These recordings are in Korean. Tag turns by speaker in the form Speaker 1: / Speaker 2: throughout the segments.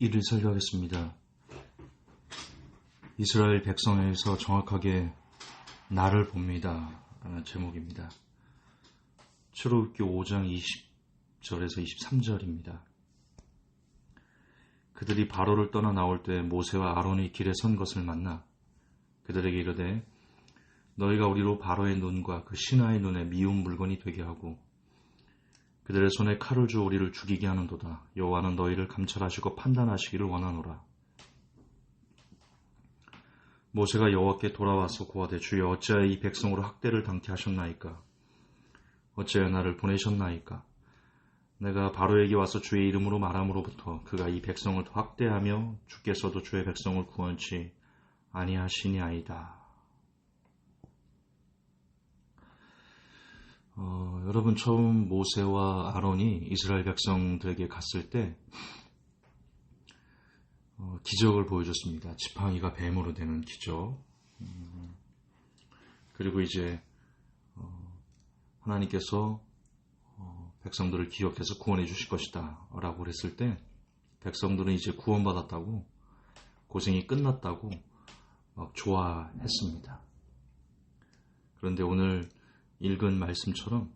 Speaker 1: 이를 설교하겠습니다. 이스라엘 백성에서 정확하게 나를 봅니다. 라는 제목입니다. 출애굽기 5장 20절에서 23절입니다. 그들이 바로를 떠나 나올 때 모세와 아론이 길에 선 것을 만나 그들에게 이르되 너희가 우리로 바로의 눈과 그 신하의 눈에 미운 물건이 되게 하고 그들의 손에 칼을 주어 우리를 죽이게 하는도다. 여호와는 너희를 감찰하시고 판단하시기를 원하노라. 모세가 여호와께 돌아와서 고하되 주여 어찌하여 이 백성으로 학대를 당케 하셨나이까? 어찌하여 나를 보내셨나이까? 내가 바로에게 와서 주의 이름으로 말함으로부터 그가 이 백성을 학대하며 주께서도 주의 백성을 구원치 아니하시니아이다. 여러분 처음 모세와 아론이 이스라엘 백성들에게 갔을 때 기적을 보여줬습니다. 지팡이가 뱀으로 되는 기적. 그리고 이제 하나님께서 백성들을 기억해서 구원해 주실 것이다 라고 그랬을 때 백성들은 이제 구원받았다고 고생이 끝났다고 막 좋아했습니다. 그런데 오늘 읽은 말씀처럼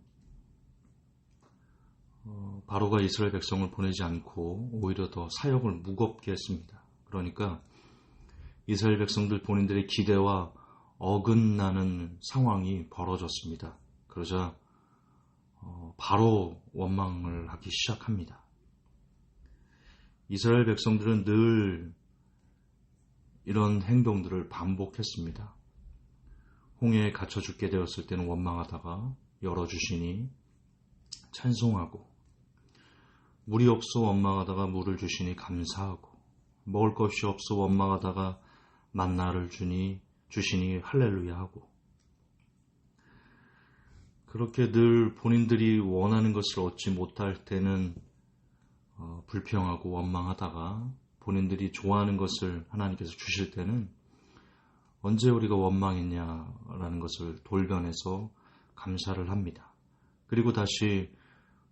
Speaker 1: 바로가 이스라엘 백성을 보내지 않고 오히려 더 사역을 무겁게 했습니다. 그러니까 이스라엘 백성들 본인들의 기대와 어긋나는 상황이 벌어졌습니다. 그러자 바로 원망을 하기 시작합니다. 이스라엘 백성들은 늘 이런 행동들을 반복했습니다. 홍해에 갇혀 죽게 되었을 때는 원망하다가 열어주시니 찬송하고, 물이 없어 원망하다가 물을 주시니 감사하고, 먹을 것이 없어 원망하다가 만나를 주시니 할렐루야 하고, 그렇게 늘 본인들이 원하는 것을 얻지 못할 때는 불평하고 원망하다가 본인들이 좋아하는 것을 하나님께서 주실 때는 언제 우리가 원망했냐라는 것을 돌변해서 감사를 합니다. 그리고 다시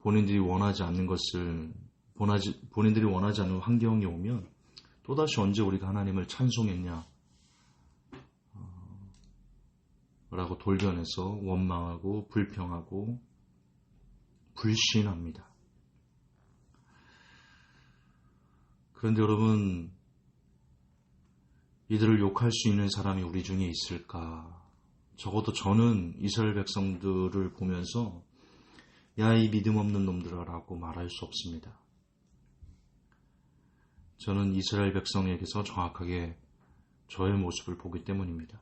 Speaker 1: 본인들이 원하지 않는 것을 본인들이 원하지 않는 환경이 오면 또다시 언제 우리가 하나님을 찬송했냐 라고 돌변해서 원망하고 불평하고 불신합니다. 그런데 여러분, 이들을 욕할 수 있는 사람이 우리 중에 있을까? 적어도 저는 이스라엘 백성들을 보면서 야, 이 믿음 없는 놈들아 라고 말할 수 없습니다. 저는 이스라엘 백성에게서 정확하게 저의 모습을 보기 때문입니다.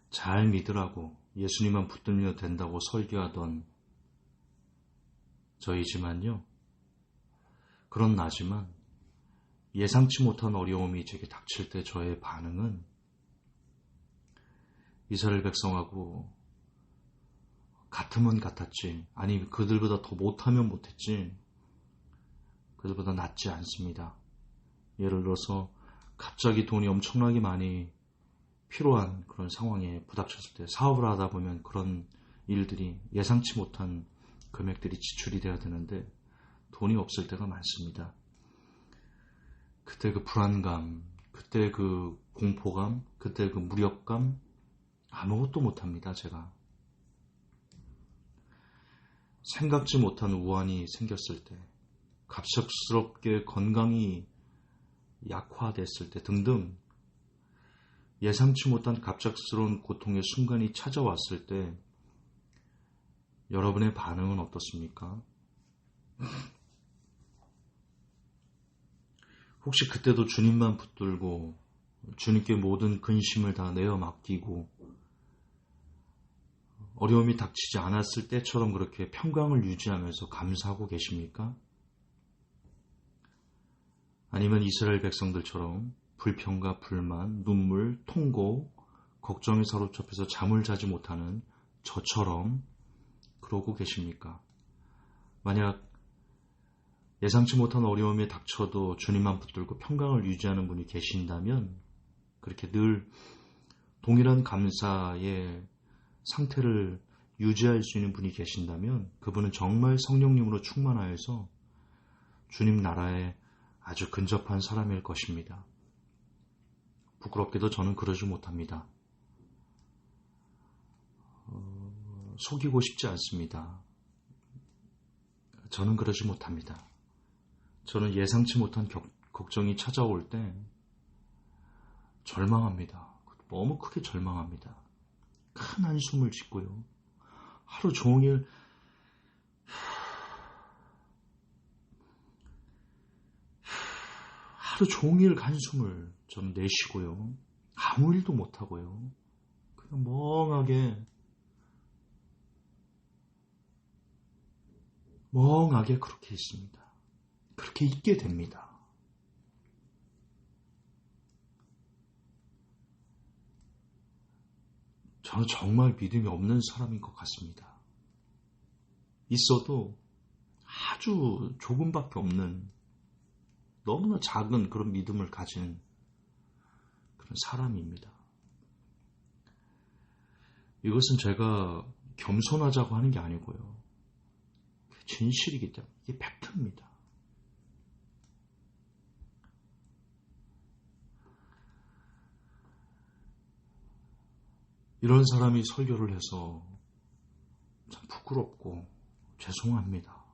Speaker 1: 잘 믿으라고 예수님만 붙들면 된다고 설교하던 저이지만요, 그런 나지만 예상치 못한 어려움이 제게 닥칠 때 저의 반응은 이스라엘 백성하고 같으면 같았지, 아니 그들보다 더 못하면 못했지, 그들보다 낫지 않습니다. 예를 들어서 갑자기 돈이 엄청나게 많이 필요한 그런 상황에 부닥쳤을 때 사업을 하다 보면 그런 일들이 예상치 못한 금액들이 지출이 돼야 되는데 돈이 없을 때가 많습니다. 그때 그 불안감, 그때 그 공포감, 그때 그 무력감, 아무것도 못합니다. 제가 생각지 못한 우환이 생겼을 때, 갑작스럽게 건강이 약화됐을 때 등등 예상치 못한 갑작스러운 고통의 순간이 찾아왔을 때 여러분의 반응은 어떻습니까? 혹시 그때도 주님만 붙들고 주님께 모든 근심을 다 내어 맡기고 어려움이 닥치지 않았을 때처럼 그렇게 평강을 유지하면서 감사하고 계십니까? 아니면 이스라엘 백성들처럼 불평과 불만, 눈물, 통고, 걱정에 사로잡혀서 잠을 자지 못하는 저처럼 그러고 계십니까? 만약 예상치 못한 어려움에 닥쳐도 주님만 붙들고 평강을 유지하는 분이 계신다면, 그렇게 늘 동일한 감사의 상태를 유지할 수 있는 분이 계신다면 그분은 정말 성령님으로 충만하여서 주님 나라에 아주 근접한 사람일 것입니다. 부끄럽게도 저는 그러지 못합니다. 속이고 싶지 않습니다. 저는 그러지 못합니다. 저는 예상치 못한 걱정이 찾아올 때 절망합니다. 너무 크게 절망합니다. 큰 한숨을 짓고요. 하루 종일 한숨을 좀 내쉬고요. 아무 일도 못하고요. 그냥 멍하게 그렇게 있습니다. 그렇게 있게 됩니다. 저는 정말 믿음이 없는 사람인 것 같습니다. 있어도 아주 조금밖에 없는 너무나 작은 그런 믿음을 가진 그런 사람입니다. 이것은 제가 겸손하자고 하는 게 아니고요. 진실이기 때문에 이게 팩트입니다. 이런 사람이 설교를 해서 참 부끄럽고 죄송합니다.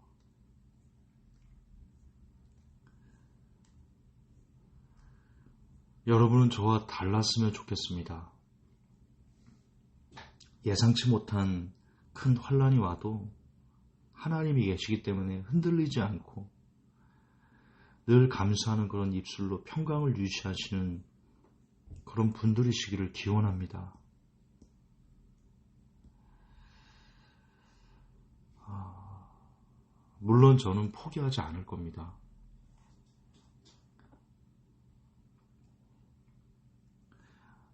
Speaker 1: 여러분은 저와 달랐으면 좋겠습니다. 예상치 못한 큰 환난이 와도 하나님이 계시기 때문에 흔들리지 않고 늘 감사하는 그런 입술로 평강을 유지하시는 그런 분들이시기를 기원합니다. 물론 저는 포기하지 않을 겁니다.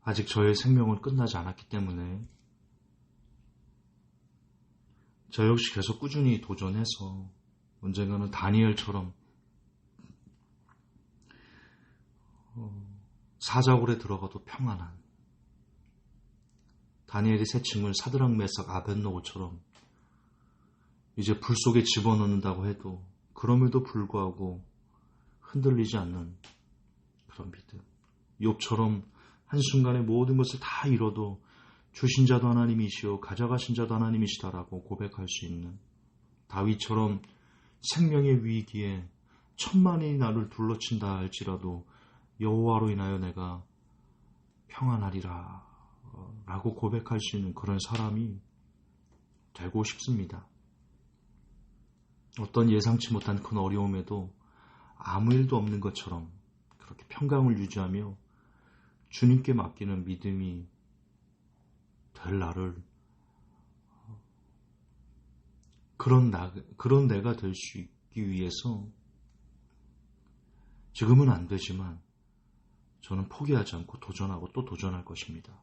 Speaker 1: 아직 저의 생명은 끝나지 않았기 때문에 저 역시 계속 꾸준히 도전해서 언젠가는 다니엘처럼 사자굴에 들어가도 평안한, 다니엘의 세 층을 사드락 메삭 아벳노고처럼 이제 불 속에 집어넣는다고 해도 그럼에도 불구하고 흔들리지 않는 그런 믿음, 욥처럼 한순간에 모든 것을 다 잃어도 주신 자도 하나님이시오 가져가신 자도 하나님이시다라고 고백할 수 있는, 다윗처럼 생명의 위기에 천만이 나를 둘러친다 할지라도 여호와로 인하여 내가 평안하리라 라고 고백할 수 있는 그런 사람이 되고 싶습니다. 어떤 예상치 못한 큰 어려움에도 아무 일도 없는 것처럼 그렇게 평강을 유지하며 주님께 맡기는 믿음이 될 나를, 그런 내가 될 수 있기 위해서 지금은 안 되지만 저는 포기하지 않고 도전하고 또 도전할 것입니다.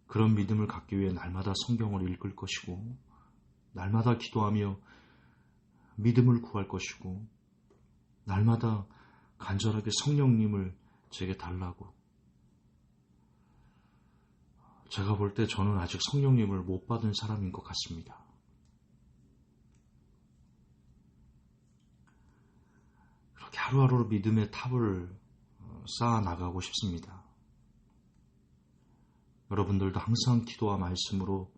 Speaker 1: 그런 믿음을 갖기 위해 날마다 성경을 읽을 것이고 날마다 기도하며 믿음을 구할 것이고 날마다 간절하게 성령님을 제게 달라고. 제가 볼 때 저는 아직 성령님을 못 받은 사람인 것 같습니다. 그렇게 하루하루 믿음의 탑을 쌓아 나가고 싶습니다. 여러분들도 항상 기도와 말씀으로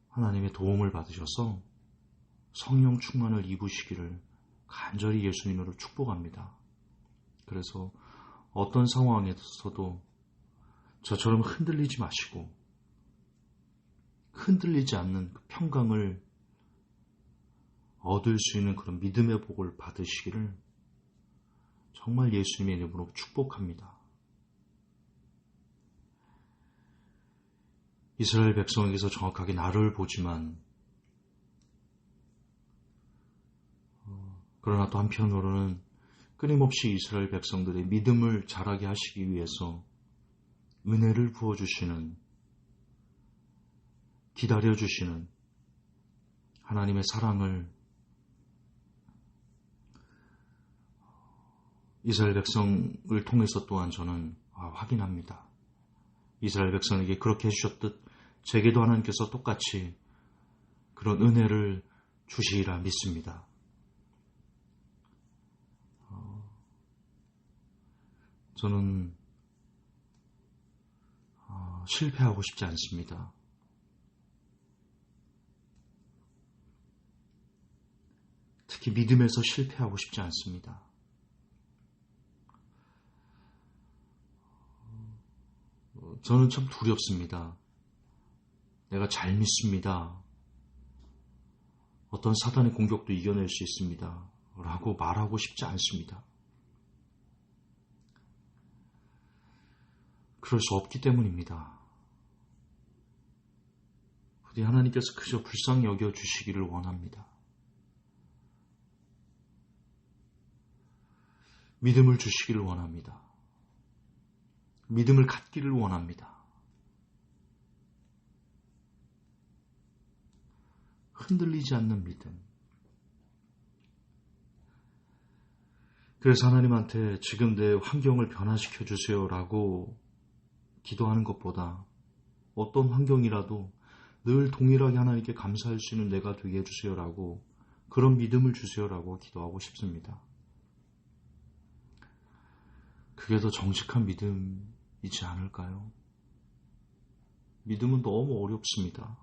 Speaker 1: 하나님의 도움을 받으셔서 성령 충만을 입으시기를 간절히 예수님으로 축복합니다. 그래서 어떤 상황에서도 저처럼 흔들리지 마시고 흔들리지 않는 그 평강을 얻을 수 있는 그런 믿음의 복을 받으시기를 정말 예수님의 이름으로 축복합니다. 이스라엘 백성에게서 정확하게 나를 보지만 그러나 또 한편으로는 끊임없이 이스라엘 백성들의 믿음을 자라게 하시기 위해서 은혜를 부어주시는, 기다려주시는 하나님의 사랑을 이스라엘 백성을 통해서 또한 저는 확인합니다. 이스라엘 백성에게 그렇게 해주셨듯 제게도 하나님께서 똑같이 그런 은혜를 주시리라 믿습니다. 저는 실패하고 싶지 않습니다. 특히 믿음에서 실패하고 싶지 않습니다. 저는 참 두렵습니다. 내가 잘 믿습니다. 어떤 사단의 공격도 이겨낼 수 있습니다. 라고 말하고 싶지 않습니다. 그럴 수 없기 때문입니다. 부디 하나님께서 그저 불쌍히 여겨주시기를 원합니다. 믿음을 주시기를 원합니다. 믿음을 갖기를 원합니다. 흔들리지 않는 믿음. 그래서 하나님한테 지금 내 환경을 변화시켜 주세요라고 기도하는 것보다 어떤 환경이라도 늘 동일하게 하나님께 감사할 수 있는 내가 되게 해주세요라고, 그런 믿음을 주세요라고 기도하고 싶습니다. 그게 더 정직한 믿음이지 않을까요? 믿음은 너무 어렵습니다.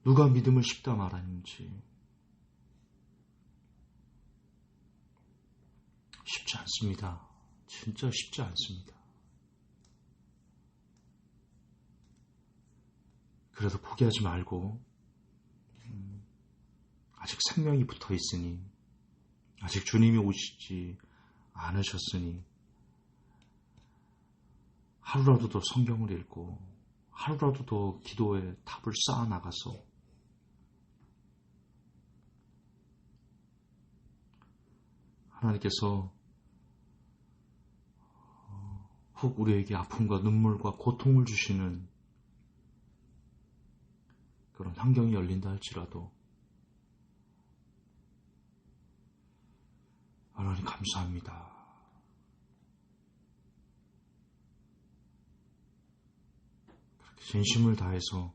Speaker 1: 누가 믿음을 쉽다 말하는지. 쉽지 않습니다. 진짜 쉽지 않습니다. 그래서 포기하지 말고, 아직 생명이 붙어 있으니, 아직 주님이 오시지 않으셨으니, 하루라도 더 성경을 읽고, 하루라도 더 기도의 탑을 쌓아 나가서 하나님께서 혹 우리에게 아픔과 눈물과 고통을 주시는 그런 환경이 열린다 할지라도 하나님 감사합니다. 그렇게 진심을 다해서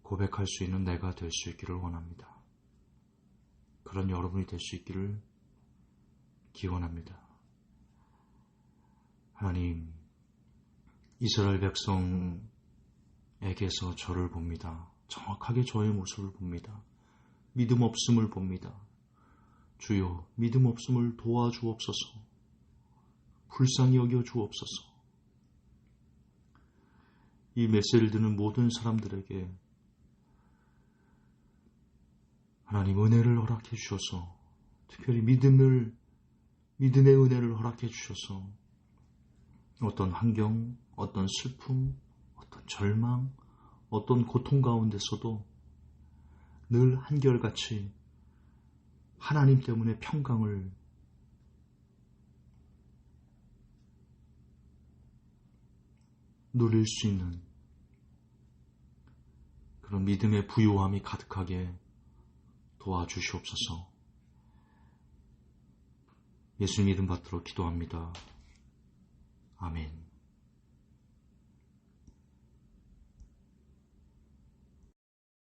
Speaker 1: 고백할 수 있는 내가 될 수 있기를 원합니다. 그런 여러분이 될 수 있기를 기원합니다. 하나님, 이스라엘 백성에게서 저를 봅니다. 정확하게 저의 모습을 봅니다. 믿음 없음을 봅니다. 주여, 믿음 없음을 도와주옵소서. 불쌍히 여겨주옵소서. 이 메시지를 듣는 모든 사람들에게 하나님 은혜를 허락해 주셔서, 특별히 믿음의 은혜를 허락해 주셔서 어떤 환경, 어떤 슬픔, 어떤 절망, 어떤 고통 가운데서도 늘 한결같이 하나님 때문에 평강을 누릴 수 있는 그런 믿음의 부요함이 가득하게 도와주시옵소서. 예수님 이름 받들어 기도합니다. 아멘.